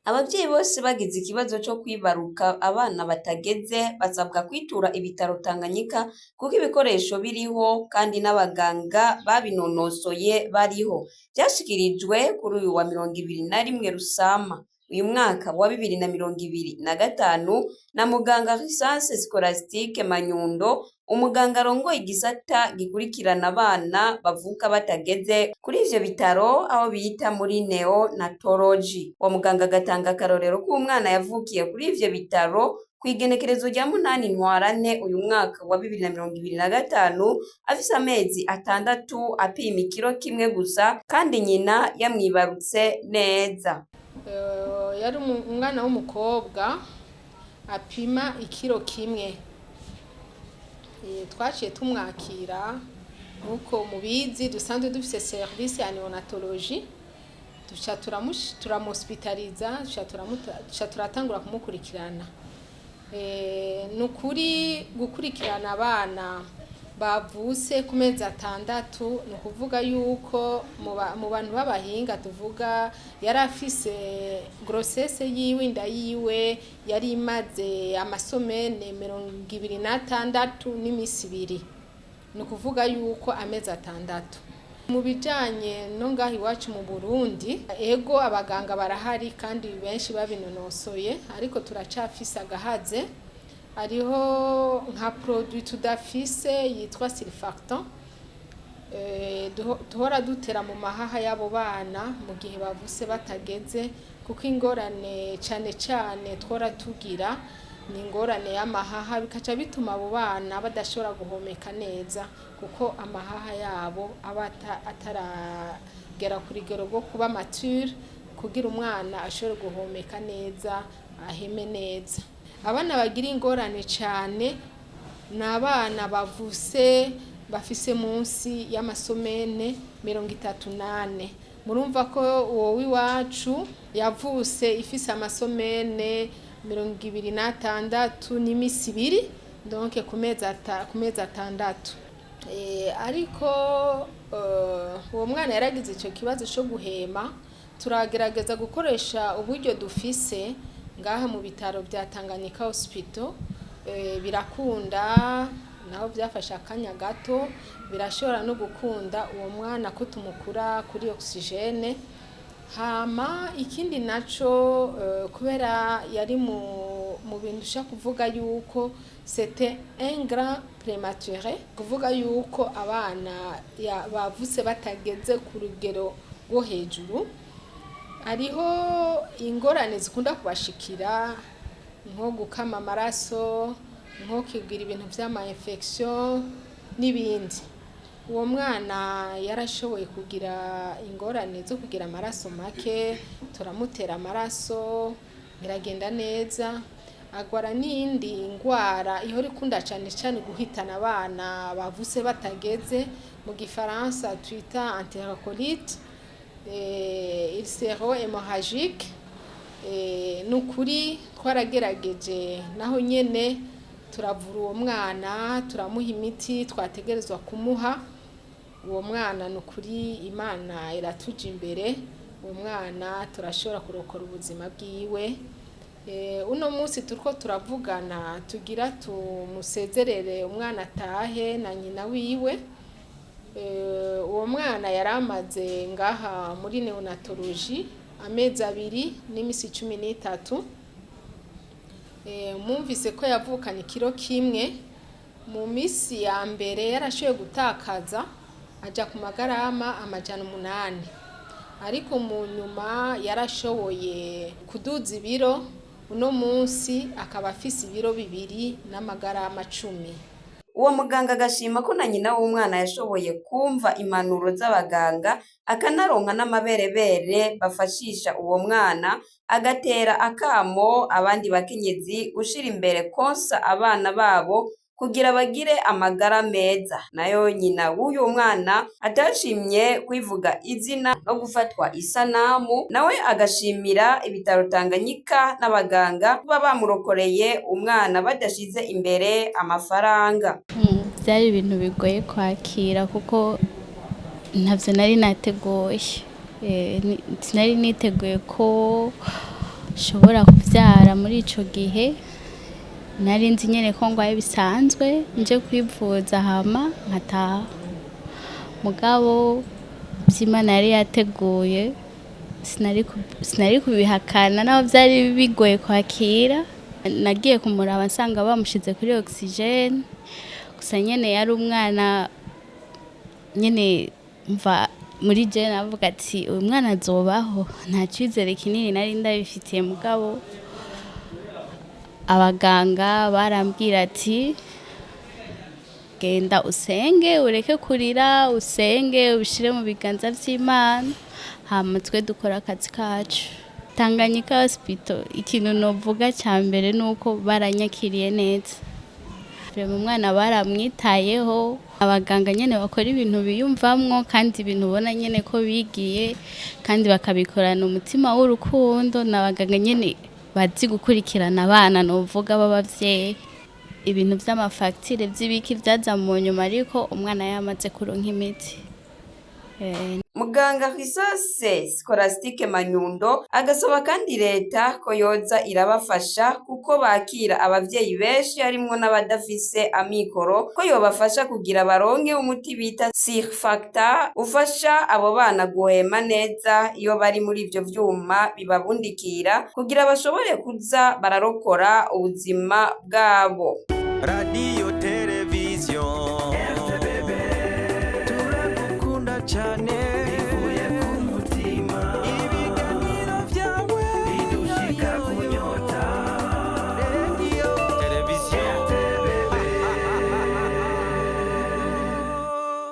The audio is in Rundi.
Abavyeyi bose bagize ikibazo co kwibaruka abana batageze basabwa kwitura ibitaro Tanganyika kuko ibikoresho biriho kandi n'abaganga babinonosoye bariho. Vyashikirijwe kuri uyu wa 21 Rusama uyu mwaka wa 2025 na muganga Richance Scolastique Manyundo, umuganga arongoye igisata gikurikirana abana bavuka batageze kuri ivyo bitaro aho bita muri neonatology. Uwo muganga agatanga akarorero k'umwana yavukiye kuri ivyo bitaro kw'igenekerezo rya 8 Ntwarante uyu mwaka wa 2025 afise amezi 6 apima ikiro kimwe gusa kandi nyina yamwibarutse neza. Yari umwana w'umukobwa apima ikiro kimwe. Twaciye tumwakira nkuko mubizi dusanzwe dufise service ya neonatology, duca turamuhospitaliza, duca turatangura kumukurikirana. Nukuri gukurikirana abana bavuse ku mezi 6 ni ukuvuga yuko mu bantu b'abahinga tuvuga yari afise grossesse yiwe, inda yiwe yari imaze amasomene 26 n'imisi 2, ni ukuvuga yuko amezi 6. Mu bijanye no ngaho iwacu mu Burundi, ego abaganga barahari kandi benshi babinonosoye, ariko turacafise agahaze. Hariho nka produit tudafise yitwa surfactant, duhora dutera mu mahaha y'abo bana mu gihe bavuse batageze, kuko ingorane cane twora tugira ni ingorane y'amahaha, bikaca bituma abo bana badashobora guhomeka neza kuko amahaha yabo aba ataragera ku rugero rwo kuba mature kugira umwana ashobore guhomeka neza, aheme neza. Abana bagira ingorane cane ni abana bavuse bafise munsi y'amasomene 38. Murumva ko wowe iwacu yavuse ifise amasomene 26 n'imisi 2, donc ku mezi 6. Ariko uwo mwana yaragize ico kibazo cyo guhema, turagerageza gukoresha uburyo dufise ngaha mu bitaro bya Tanganyika Hospital. Birakunda naho byafasha akanya gato, birashobora no gukunda uwo mwana ko tumukura kuri oxygene. Hama ikindi naco kubera yari mu bintu ushaka kuvuga yuko c'était un grand prématuré, kuvuga yuko abana bavuse batageze ku rugero rwo hejuru. Hariho ingorane zikunda kubashikira nko gukama amaraso, nko kigira ibintu vy'ama infection n'ibindi. Uwo mwana yarashoboye kugira ingorane zo kugira amaraso make, turamutera amaraso biragenda neza. Agwara n'indi ngwara ihora ikunda cane guhitana abana bavuse batageze, mu gifaransa twita entérocolite, ulcéro hémorragique. Nukuri twaragerageje naho nyene turavura uwo mwana, turamuha imiti twategerezwa kumuha. Uwo mwana nukuri Imana iratuja imbere, uwo mwana turashobora kurokora ubuzima bwiwe. Uno munsi turiko turavugana tugira tumusezerere umwana atahe na nyina wiwe. Uwo mwana yaramaze ngaha muri neonatology amezi 2 n'imisi 13. Mumvise ko yavukanye ikiro kimwe. Mu misi ya mbere yarashoboye gutakaza aja ku magarama 800, ariko mu nyuma yarashoboye kuduza ibiro. Uno munsi akaba afise ibiro 2 n'amagarama 10. Uwo muganga agashima ko na nyina w'umwana yashoboye kumva impanuro z'abaganga, akanaronka n'amaberebere bafashisha uwo mwana, agatera akamo abandi bakenyezi gushira imbere konsa abana babo kugira bagire amagara meza. Nayo nyina w'uyu mwana atashimye kwivuga izina no gufatwa isanamu, nawe agashimira ibitaro Tanganyika n'abaganga kuba bamurokoreye umwana badashize imbere amafaranga. Byari ibintu bigoye kwakira kuko ntavyo nari nateguye. Sinari niteguye ko nshobora kuvyara muri ico gihe nari nzi nyene ko ngwaye bisanzwe nje kwivuza hama nkataha mugabo vy'Imana yari yateguye sinari kubihakana naho vyari bigoye kwakira. Nagiye kumuraba nsanga bamushize kuri oxygene gusa nyene yari umwana nyene mva muri je navuga ati uyu mwana azobaho, nta cizere kinini nari ndabifitiye mugabo abaganga barambwira ati genda usenge ureke kurira usenge ubishire mu biganza vy'Imana hama twe dukora akazi kacu. Tanganyika Hospital ikintu novuga ca mbere nuko baranyakiriye neza, mu mwana baramwitayeho, abaganga nyene bakora ibintu biyumvamwo kandi ibintu ubona nyene ko bigiye kandi bakabikorana umutima w'urukundo, n'abaganga nyene bazi gukurikirana abana novuga b'abavyeyi. Ibintu vy'amafagitire vy'ibiki vyaza mu nyuma ariko umwana yamaze kuronka imiti. Muganga Chrisose Scholastique Manyundo agasaba kandi leta ko yoza irabafasha kuko bakira abavyeyi benshi harimwo n'abadafise amikoro, ko yobafasha kugira baronke umuti bita Surfactant ufasha abo bana guhema neza iyo bari muri ivyo vyuma bibabundikira kugira bashobore kuza bararokora ubuzima bwabo. Radio television turakukunda cyane.